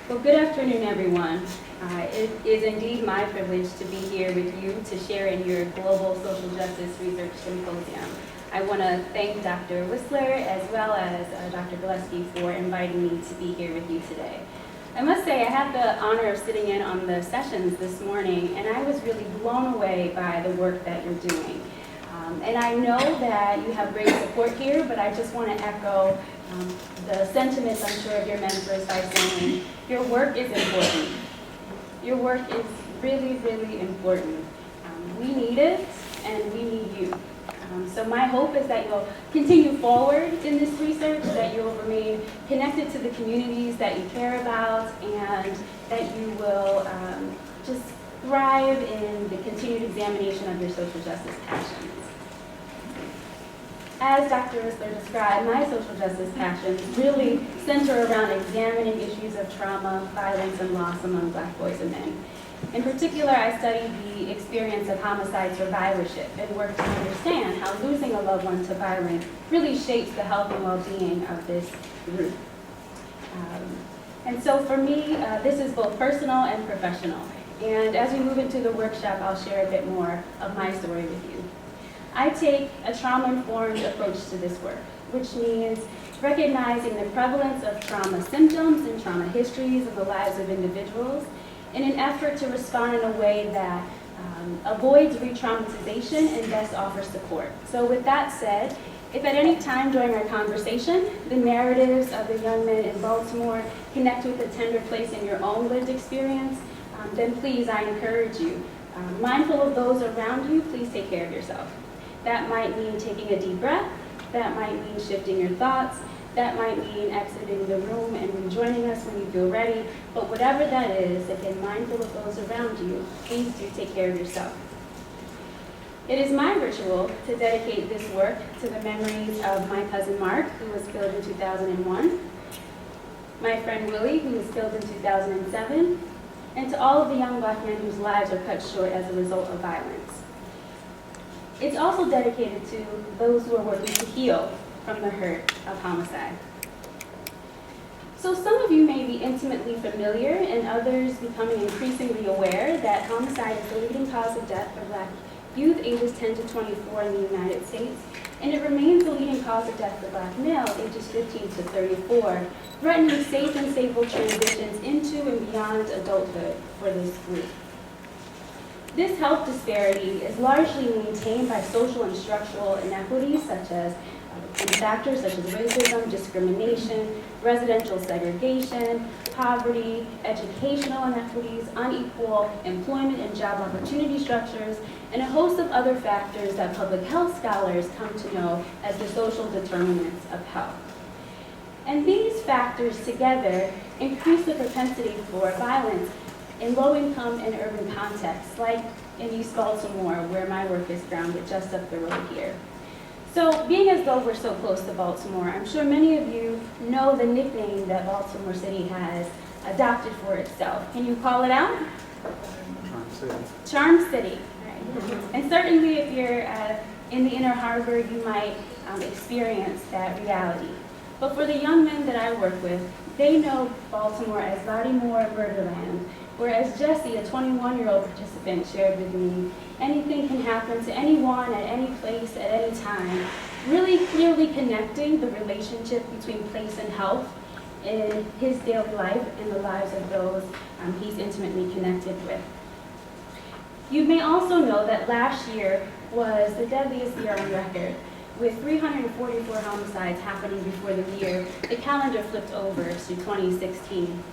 Well, good afternoon, everyone. It is indeed my privilege to be here with you to share in your Global Social Justice Research Symposium. I want to thank Dr. Whistler as well as Dr. Gillespie for inviting me to be here with you today. I must say I had the honor of sitting in on the sessions this morning, and I was really blown away by the work that you're doing. And I know that you have great support here, but I just want to echo the sentiments, I'm sure, of your mentors by saying your work is important. Your work is really, really important. We need it, and we need you. So my hope is that you'll continue forward in this research, that you'll remain connected to the communities that you care about, and that you will just thrive in the continued examination of your social justice passions. As Dr. Whistler described, my social justice passions really center around examining issues of trauma, violence, and loss among Black boys and men. In particular, I studied the experience of homicide survivorship and worked to understand how losing a loved one to violence really shapes the health and well-being of this group. And so for me, this is both personal and professional. And as we move into the workshop, I'll share a bit more of my story with you. I take a trauma-informed approach to this work, which means recognizing the prevalence of trauma symptoms and trauma histories in the lives of individuals in an effort to respond in a way that avoids re-traumatization and best offers support. So with that said, if at any time during our conversation, the narratives of the young men in Baltimore connect with a tender place in your own lived experience, then please, I encourage you, mindful of those around you, please take care of yourself. That might mean taking a deep breath, that might mean shifting your thoughts, that might mean exiting the room and rejoining us when you feel ready, but whatever that is, again, mindful of those around you, please do take care of yourself. It is my ritual to dedicate this work to the memories of my cousin Mark, who was killed in 2001, my friend Willie, who was killed in 2007, and to all of the young Black men whose lives are cut short as a result of violence. It's also dedicated to those who are working to heal from the hurt of homicide. So some of you may be intimately familiar and others becoming increasingly aware that homicide is the leading cause of death for Black youth ages 10 to 24 in the United States, and it remains the leading cause of death for Black males ages 15 to 34, threatening safe and stable transitions into and beyond adulthood for this group. This health disparity is largely maintained by social and structural inequities such as factors such as racism, discrimination, residential segregation, poverty, educational inequities, unequal employment and job opportunity structures, and a host of other factors that public health scholars come to know as the social determinants of health. And these factors together increase the propensity for violence in low-income and urban contexts, like in East Baltimore, where my work is grounded just up the road here. So, being as though we're so close to Baltimore, I'm sure many of you know the nickname that Baltimore City has adopted for itself. Can you call it out? Charm City. Charm City. Right. And certainly if you're in the Inner Harbor, you might experience that reality. But for the young men that I work with, they know Baltimore as Baltimore Murderland. Whereas Jesse, a 21-year-old participant, shared with me, anything can happen to anyone at any place at any time, really clearly connecting the relationship between place and health in his daily life and the lives of those he's intimately connected with. You may also know that last year was the deadliest year on record, with 344 homicides happening before the year. The calendar flipped over to 2016.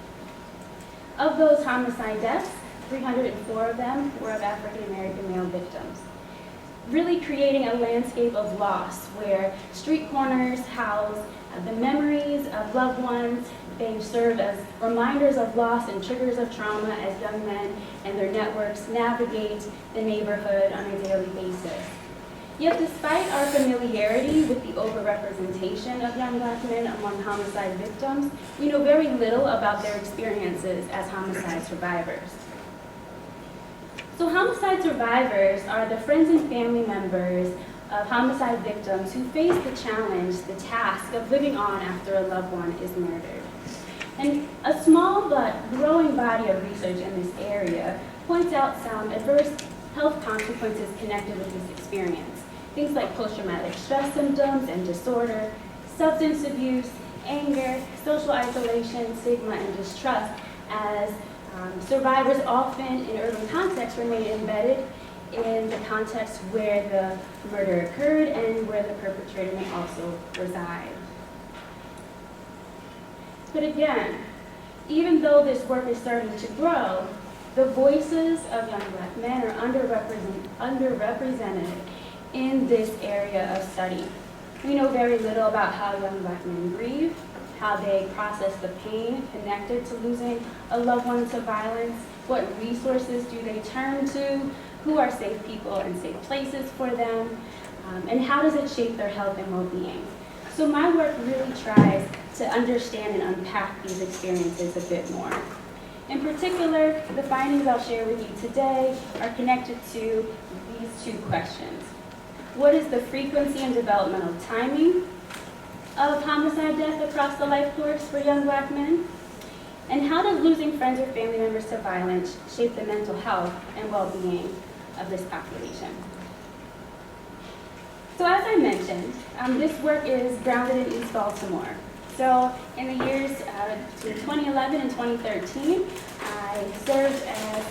Of those homicide deaths, 304 of them were of African American male victims, really creating a landscape of loss where street corners house the memories of loved ones. They serve as reminders of loss and triggers of trauma as young men and their networks navigate the neighborhood on a daily basis. Yet despite our familiarity with the overrepresentation of young Black men among homicide victims, we know very little about their experiences as homicide survivors. So homicide survivors are the friends and family members of homicide victims who face the challenge, the task of living on after a loved one is murdered. And a small but growing body of research in this area points out some adverse health consequences connected with this experience. Things like post-traumatic stress symptoms and disorder, substance abuse, anger, social isolation, stigma, and distrust, as survivors often in urban contexts remain embedded in the context where the murder occurred and where the perpetrator may also reside. But again, even though this work is starting to grow, the voices of young Black men are underrepresented in this area of study. We know very little about how young Black men grieve, how they process the pain connected to losing a loved one to violence, what resources do they turn to, who are safe people and safe places for them, and how does it shape their health and well-being. So my work really tries to understand and unpack these experiences a bit more. In particular, the findings I'll share with you today are connected to these two questions. What is the frequency and developmental timing of homicide death across the life course for young Black men? And how does losing friends or family members to violence shape the mental health and well-being of this population? So as I mentioned, this work is grounded in East Baltimore. So in the years between 2011 and 2013, I served as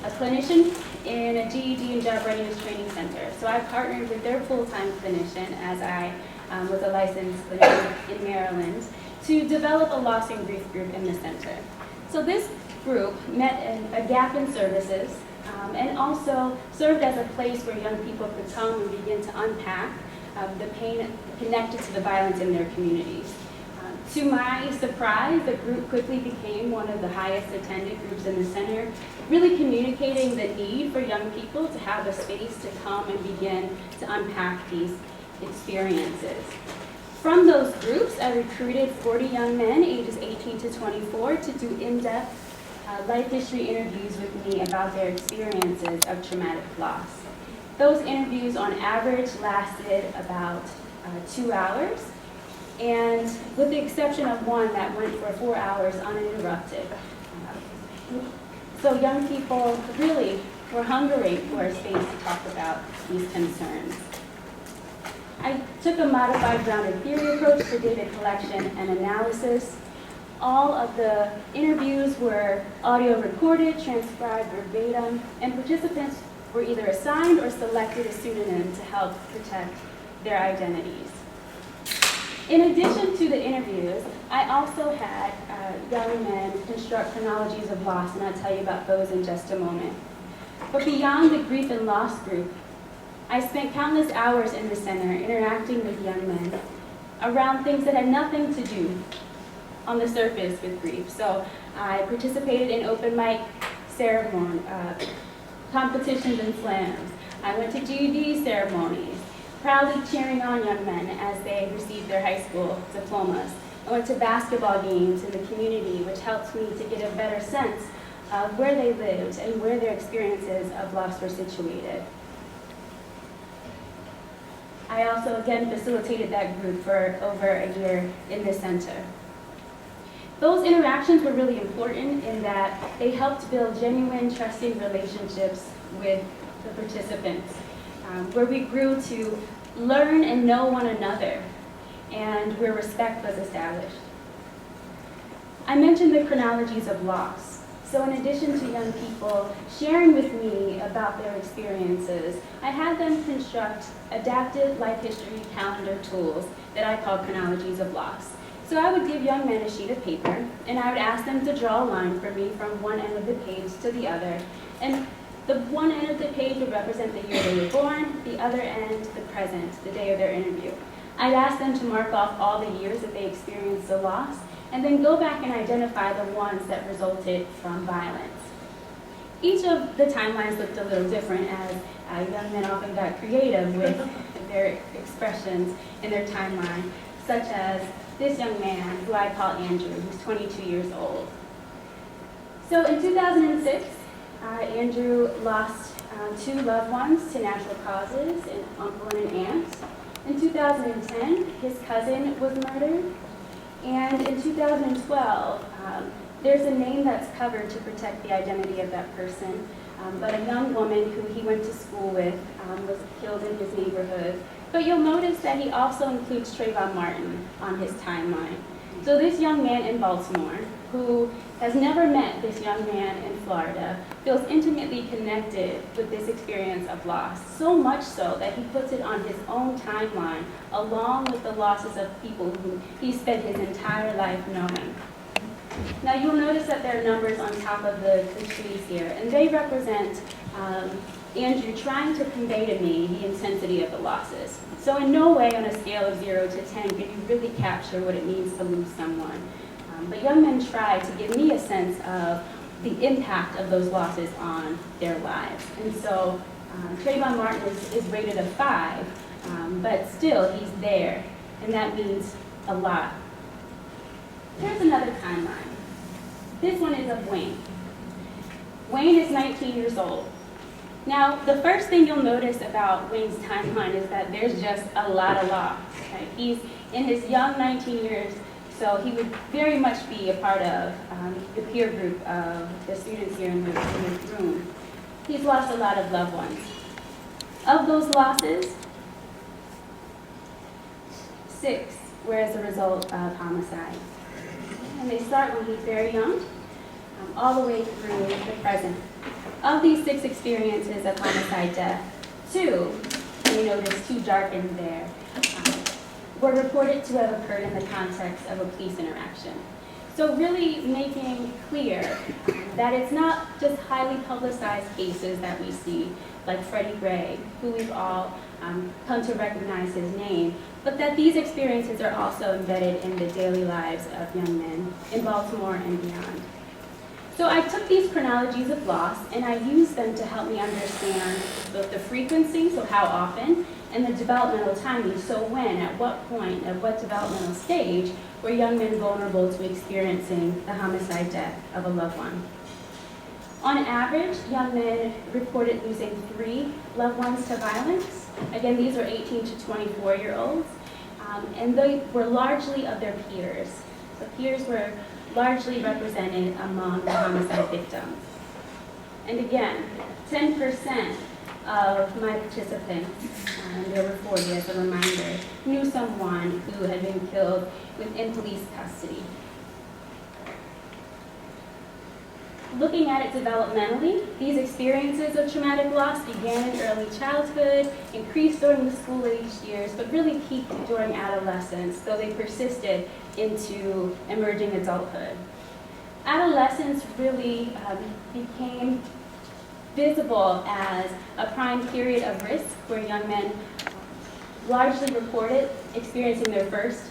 a clinician in a GED and job readiness training center. So I partnered with their full-time clinician as I was a licensed clinician in Maryland to develop a loss and grief group in the center. So this group met a gap in services and also served as a place where young people could come and begin to unpack the pain connected to the violence in their communities. To my surprise, the group quickly became one of the highest attended groups in the center, really communicating the need for young people to have a space to come and begin to unpack these experiences. From those groups, I recruited 40 young men, ages 18 to 24, to do in-depth life history interviews with me about their experiences of traumatic loss. Those interviews on average lasted about 2 hours, and with the exception of one that went for 4 hours uninterrupted. So young people really were hungering for a space to talk about these concerns. I took a modified grounded theory approach for data collection and analysis. All of the interviews were audio recorded, transcribed verbatim, and participants were either assigned or selected a pseudonym to help protect their identities. In addition to the interviews, I also had young men construct chronologies of loss, and I'll tell you about those in just a moment. But beyond the grief and loss group, I spent countless hours in the center interacting with young men around things that had nothing to do on the surface with grief. So I participated in open mic ceremony, competitions and slams. I went to GED ceremonies, proudly cheering on young men as they received their high school diplomas. I went to basketball games in the community, which helped me to get a better sense of where they lived and where their experiences of loss were situated. I also, again, facilitated that group for over a year in the center. Those interactions were really important in that they helped build genuine, trusting relationships with the participants, where we grew to learn and know one another, and where respect was established. I mentioned the chronologies of loss. So in addition to young people sharing with me about their experiences, I had them construct adaptive life history calendar tools that I call chronologies of loss. So I would give young men a sheet of paper, and I would ask them to draw a line for me from one end of the page to the other. And the one end of the page would represent the year they were born, the other end, the present, the day of their interview. I'd ask them to mark off all the years that they experienced the loss, and then go back and identify the ones that resulted from violence. Each of the timelines looked a little different, as young men often got creative with their expressions in their timeline, such as this young man, who I call Andrew, who's 22 years old. So in 2006, Andrew lost 2 loved ones to natural causes, an uncle and an aunt. In 2010, his cousin was murdered. And in 2012, there's a name that's covered to protect the identity of that person, but a young woman who he went to school with was killed in his neighborhood. But you'll notice that he also includes Trayvon Martin on his timeline. So this young man in Baltimore, who has never met this young man in Florida, feels intimately connected with this experience of loss, so much so that he puts it on his own timeline, along with the losses of people who he spent his entire life knowing. Now you'll notice that there are numbers on top of the trees here, and they represent Andrew trying to convey to me the intensity of the losses. So in no way on a scale of 0 to 10 can you really capture what it means to lose someone. But young men try to give me a sense of the impact of those losses on their lives. And so Trayvon Martin is rated a 5, but still he's there, and that means a lot. Here's another timeline. This one is of Wayne. Wayne is 19 years old. Now, the first thing you'll notice about Wayne's timeline is that there's just a lot of loss. Right? He's in his young 19 years, so he would very much be a part of the peer group of the students here in this room. He's lost a lot of loved ones. Of those losses, 6 were as a result of homicide. And they start when he's very young, all the way through the present. Of these 6 experiences of homicide death, 2, you notice 2 darkened there, were reported to have occurred in the context of a police interaction. So really making clear that it's not just highly publicized cases that we see, like Freddie Gray, who we've all come to recognize his name, but that these experiences are also embedded in the daily lives of young men in Baltimore and beyond. So I took these chronologies of loss and I used them to help me understand both the frequency, so how often, and the developmental timing, so when, at what point, at what developmental stage were young men vulnerable to experiencing the homicide death of a loved one. On average, young men reported losing 3 loved ones to violence. Again, these are 18 to 24-year-olds, and they were largely of their peers. So peers were largely represented among the homicide victims. And again, 10% of my participants, and there were 40 as a reminder, knew someone who had been killed within police custody. Looking at it developmentally, these experiences of traumatic loss began in early childhood, increased during the school-age years, but really peaked during adolescence, though they persisted into emerging adulthood. Adolescence really became visible as a prime period of risk where young men largely reported experiencing their first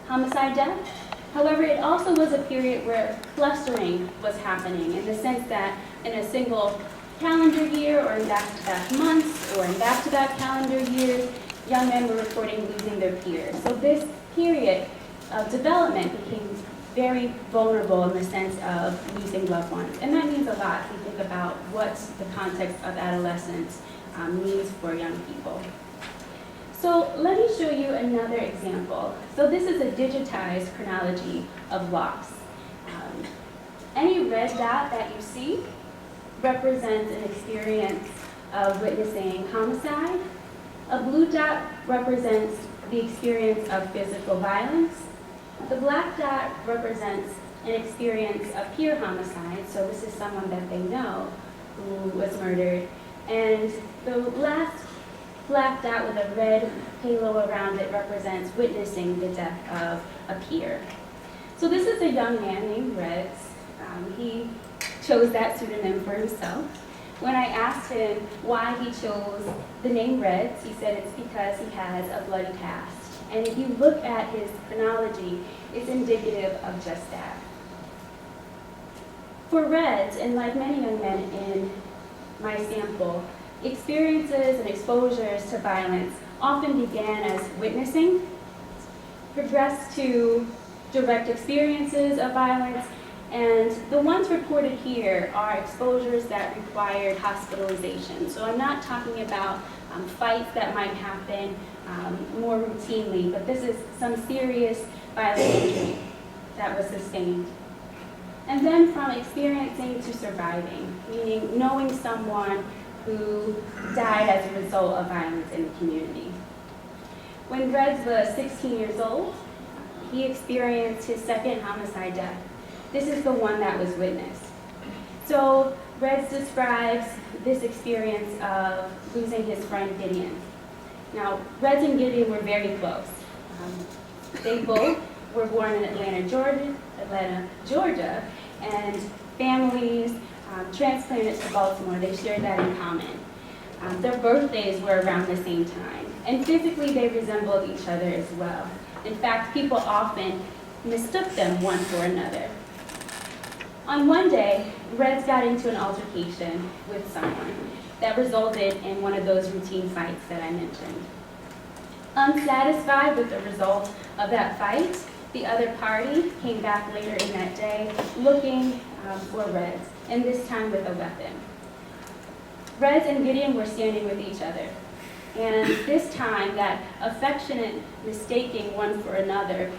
homicide death. However, it also was a period where clustering was happening in the sense that in a single calendar year or in back-to-back months or in back-to-back calendar years, young men were reporting losing their peers. So this period of development became very vulnerable in the sense of losing loved ones. And that means a lot if you think about what the context of adolescence means for young people. So let me show you another example. So this is a digitized chronology of loss. Any red dot that you see represents an experience of witnessing homicide. A blue dot represents the experience of physical violence. The black dot represents an experience of peer homicide. So this is someone that they know who was murdered. And the last black dot with a red halo around it represents witnessing the death of a peer. So this is a young man named Reds. He chose that pseudonym for himself. When I asked him why he chose the name Reds, he said it's because he has a bloody past. And if you look at his chronology, it's indicative of just that. For Reds, and like many young men in my sample, experiences and exposures to violence often began as witnessing, progressed to direct experiences of violence, and the ones reported here are exposures that required hospitalization. So I'm not talking about fights that might happen more routinely, but this is some serious violent injury. that was sustained. And then from experiencing to surviving, meaning knowing someone who died as a result of violence in the community. When Reds was 16 years old, he experienced his second homicide death. This is the one that was witnessed. So Reds describes this experience of losing his friend Gideon. Now, Reds and Gideon were very close. They both were born in Atlanta, Georgia, and families transplanted to Baltimore. They shared that in common. Their birthdays were around the same time, and physically they resembled each other as well. In fact, people often mistook them one for another. On one day, Reds got into an altercation with someone that resulted in one of those routine fights that I mentioned. Unsatisfied with the result of that fight, the other party came back later in that day looking for Reds, and this time with a weapon. Reds and Gideon were standing with each other, and this time that affectionate mistaking one for another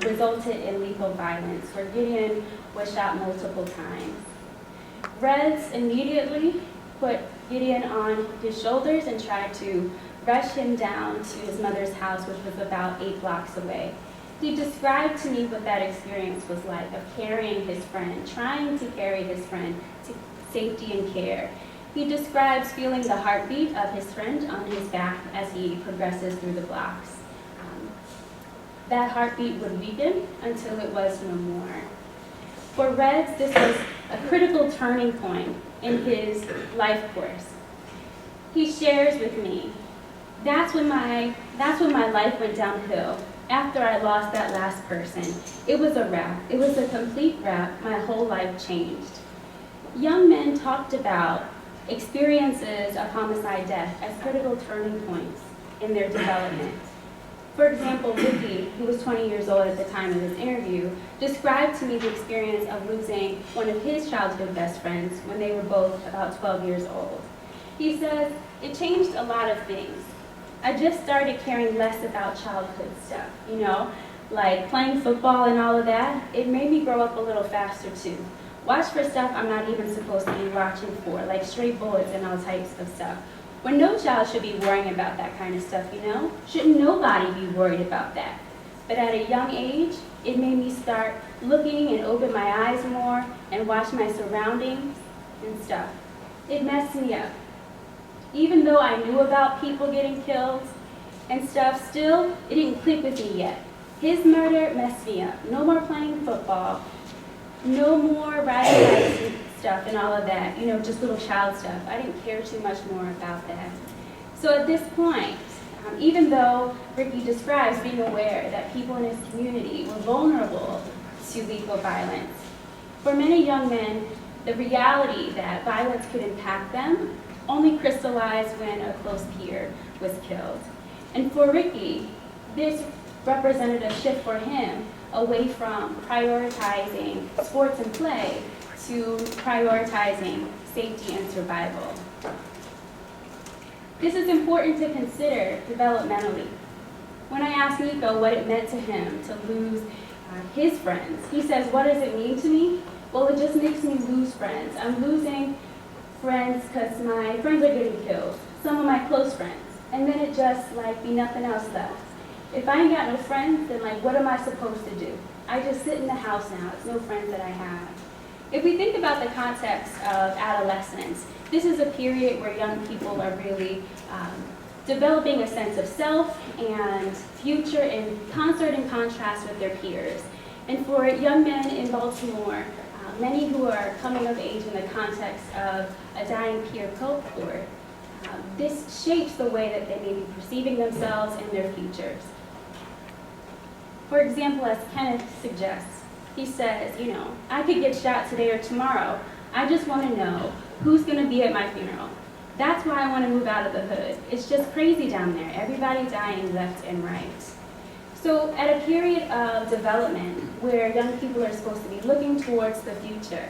resulted in lethal violence, where Gideon was shot multiple times. Reds immediately put Gideon on his shoulders and tried to rush him down to his mother's house, which was about 8 blocks away. He described to me what that experience was like, of carrying his friend, trying to carry his friend to safety and care. He describes feeling the heartbeat of his friend on his back as he progresses through the blocks. That heartbeat would weaken until it was no more. For Reds, this was a critical turning point in his life course. He shares with me, that's when my life went downhill. After I lost that last person, it was a wrap. It was a complete wrap. My whole life changed. Young men talked about experiences of homicide death as critical turning points in their development. For example, Ricky, who was 20 years old at the time of this interview, described to me the experience of losing one of his childhood best friends when they were both about 12 years old. He says, it changed a lot of things. I just started caring less about childhood stuff, like playing football and all of that. It made me grow up a little faster too. Watch for stuff I'm not even supposed to be watching for, like stray bullets and all types of stuff. When no child should be worrying about that kind of stuff, Shouldn't nobody be worried about that? But at a young age, it made me start looking and open my eyes more and watch my surroundings and stuff. It messed me up. Even though I knew about people getting killed and stuff, still, it didn't click with me yet. His murder messed me up. No more playing football, no more riding bikes and stuff and all of that, just little child stuff. I didn't care too much more about that. So at this point, even though Ricky describes being aware that people in his community were vulnerable to lethal violence, for many young men, the reality that violence could impact them only crystallized when a close peer was killed. And for Ricky, this represented a shift for him away from prioritizing sports and play to prioritizing safety and survival. This is important to consider developmentally. When I asked Nico what it meant to him to lose his friends, he says, what does it mean to me? Well, it just makes me lose friends. I'm losing friends because my friends are getting killed, some of my close friends, and then it just be nothing else left. If I ain't got no friends, then what am I supposed to do? I just sit in the house now. It's no friends that I have. If we think about the context of adolescence, this is a period where young people are really developing a sense of self and future in concert and contrast with their peers. And for young men in Baltimore, many who are coming of age in the context of a dying peer cohort, this shapes the way that they may be perceiving themselves and their futures. For example, as Kenneth suggests, he says, I could get shot today or tomorrow. I just want to know who's going to be at my funeral. That's why I want to move out of the hood. It's just crazy down there. Everybody dying left and right. So at a period of development where young people are supposed to be looking towards the future,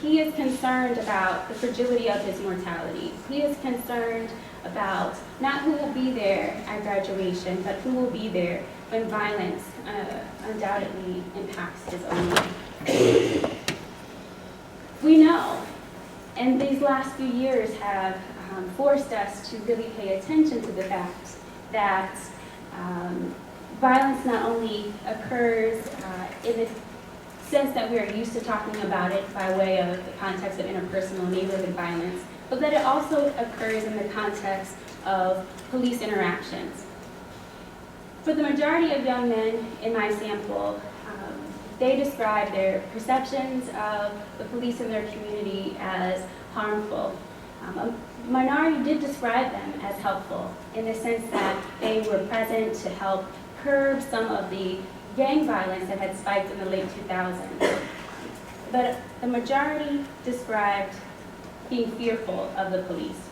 he is concerned about the fragility of his mortality. He is concerned about not who will be there at graduation, but who will be there when violence undoubtedly impacts his own life. We know, and these last few years have forced us to really pay attention to the fact that violence not only occurs in the sense that we are used to talking about it by way of the context of interpersonal neighborhood violence, but that it also occurs in the context of police interactions. For the majority of young men in my sample, they describe their perceptions of the police in their community as harmful. A minority did describe them as helpful in the sense that they were present to help curb some of the gang violence that had spiked in the late 2000s. But the majority described being fearful of the police.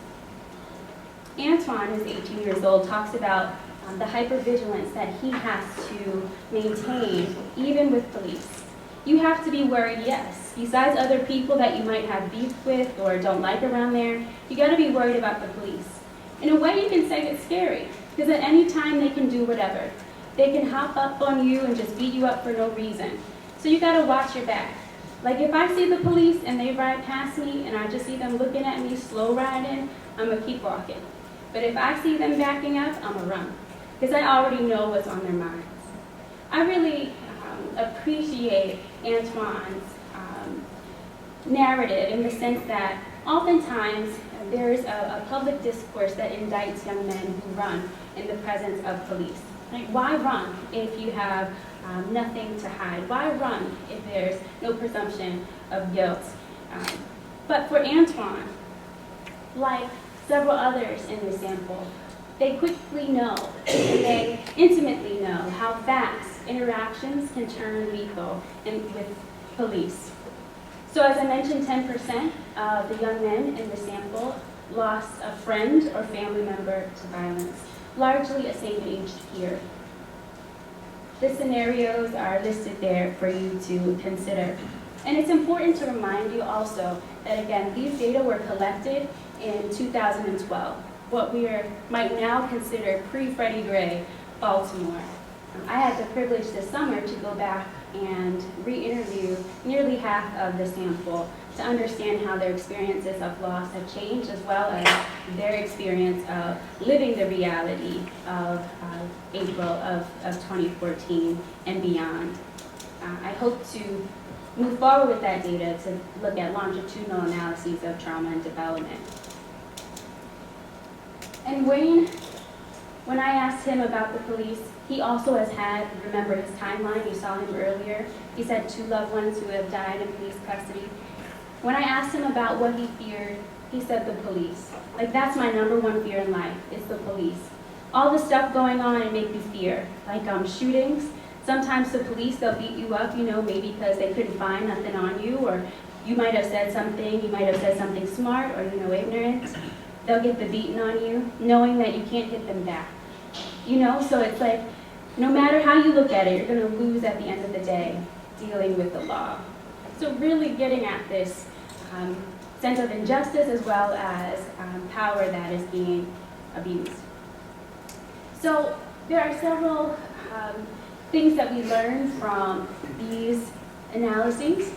Antoine, who's 18 years old, talks about the hypervigilance that he has to maintain even with police. You have to be worried, yes. Besides other people that you might have beef with or don't like around there, you gotta be worried about the police. In a way, you can say it's scary, because at any time they can do whatever. They can hop up on you and just beat you up for no reason. So you gotta watch your back. Like if I see the police and they ride past me and I just see them looking at me slow riding, I'm gonna keep walking. But if I see them backing up, I'm gonna run, because I already know what's on their minds. I really appreciate Antoine's narrative in the sense that oftentimes there's a public discourse that indicts young men who run in the presence of police. Like, why run if you have nothing to hide? Why run if there's no presumption of guilt? But for Antoine, like several others in the sample, they quickly know, and they intimately know how fast interactions can turn lethal with police. So as I mentioned, 10% of the young men in the sample lost a friend or family member to violence, largely a same-aged peer. The scenarios are listed there for you to consider. And it's important to remind you also that, again, these data were collected in 2012, what we might now consider pre-Freddie Gray Baltimore. I had the privilege this summer to go back and re-interview nearly half of the sample to understand how their experiences of loss have changed, as well as their experience of living the reality of April of 2014 and beyond. I hope to move forward with that data to look at longitudinal analyses of trauma and development. And Wayne, when I asked him about the police, he also has had, remember his timeline, you saw him earlier. He said 2 loved ones who have died in police custody. When I asked him about what he feared, he said the police. Like, that's my #1 fear in life, is the police. All the stuff going on, it makes me fear. Like shootings, sometimes the police, they'll beat you up, maybe because they couldn't find nothing on you, or you might have said something smart or, ignorant. They'll get the beating on you, knowing that you can't hit them back. So it's like, no matter how you look at it, you're gonna lose at the end of the day dealing with the law. So really getting at this sense of injustice as well as power that is being abused. So there are several things that we learn from these analyses.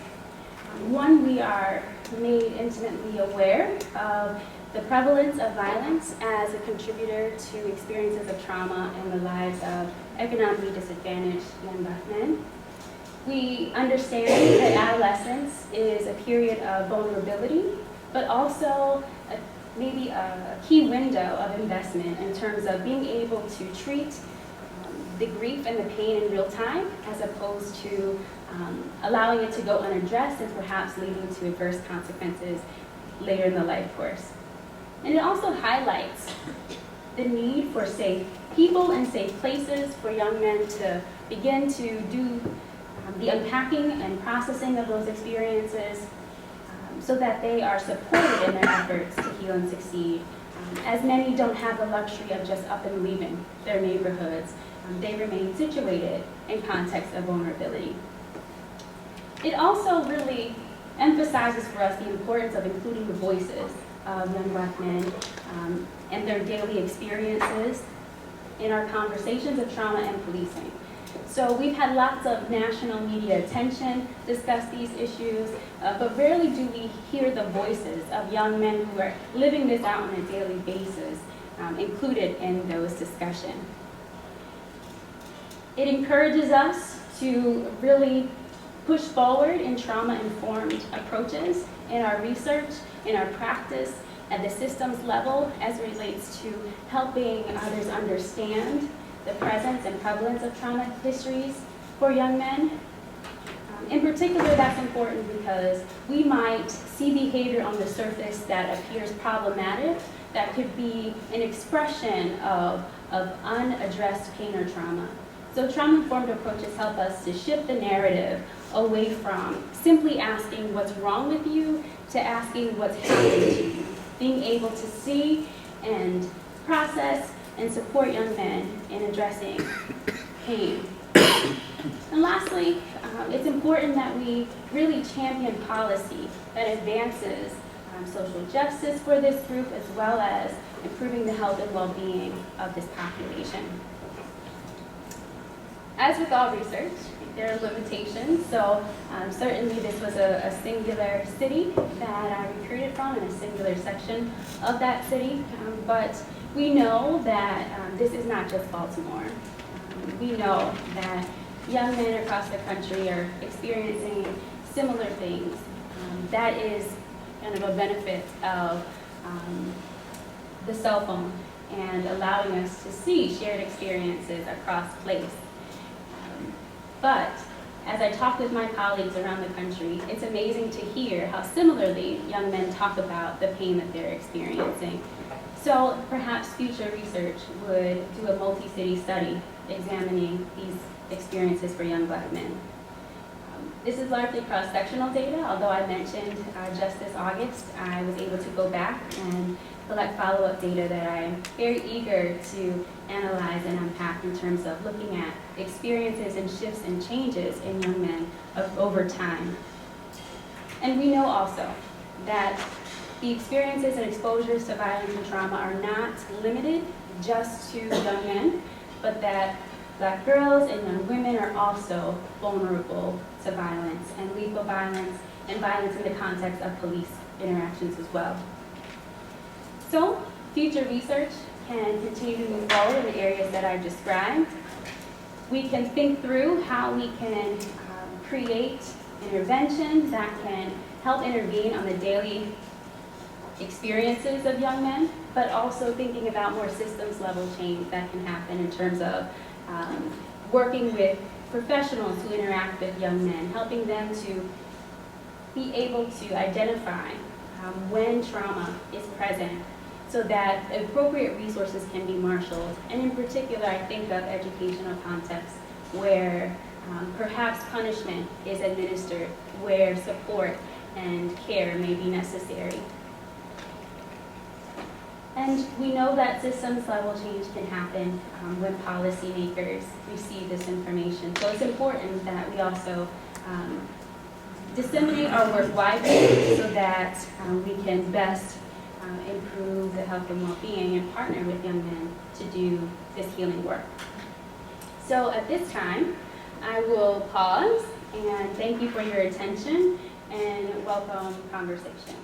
One, we are made intimately aware of the prevalence of violence as a contributor to experiences of trauma in the lives of economically disadvantaged young black men. We understand that adolescence is a period of vulnerability, but also maybe a key window of investment in terms of being able to treat the grief and the pain in real time, as opposed to allowing it to go unaddressed and perhaps leading to adverse consequences later in the life course. And it also highlights the need for safe people and safe places for young men to begin to do the unpacking and processing of those experiences so that they are supported in their efforts to heal and succeed. As many don't have the luxury of just up and leaving their neighborhoods, they remain situated in contexts of vulnerability. It also really emphasizes for us the importance of including the voices of young Black men and their daily experiences in our conversations of trauma and policing. So we've had lots of national media attention discuss these issues, but rarely do we hear the voices of young men who are living this out on a daily basis included in those discussions. It encourages us to really push forward in trauma-informed approaches in our research, in our practice, at the systems level as it relates to helping others understand the presence and prevalence of trauma histories for young men. In particular, that's important because we might see behavior on the surface that appears problematic, that could be an expression of unaddressed pain or trauma. So trauma-informed approaches help us to shift the narrative away from simply asking what's wrong with you to asking what's happening to you. Being able to see and process and support young men in addressing pain. And lastly, it's important that we really champion policy that advances social justice for this group as well as improving the health and well-being of this population. As with all research, there are limitations, so certainly this was a singular city that I recruited from and a singular section of that city, but we know that this is not just Baltimore. We know that young men across the country are experiencing similar things. That is kind of a benefit of the cell phone and allowing us to see shared experiences across place. But as I talk with my colleagues around the country, it's amazing to hear how similarly young men talk about the pain that they're experiencing. So perhaps future research would do a multi-city study examining these experiences for young Black men. This is largely cross-sectional data, although I mentioned just this August, I was able to go back and collect follow-up data that I'm very eager to analyze and unpack in terms of looking at experiences and shifts and changes in young men over time. And we know also that the experiences and exposures to violence and trauma are not limited just to young men, but that Black girls and young women are also vulnerable to violence and lethal violence and violence in the context of police interactions as well. So, future research can continue to move forward in the areas that I've described. We can think through how we can create interventions that can help intervene on the daily experiences of young men, but also thinking about more systems level change that can happen in terms of working with professionals who interact with young men, helping them to be able to identify when trauma is present so that appropriate resources can be marshaled. And in particular, I think of educational contexts where perhaps punishment is administered, where support and care may be necessary. And we know that systems level change can happen when policymakers receive this information. So it's important that we also disseminate our work widely so that we can best improve the health and well-being and partner with young men to do this healing work. So at this time, I will pause and thank you for your attention and welcome conversation.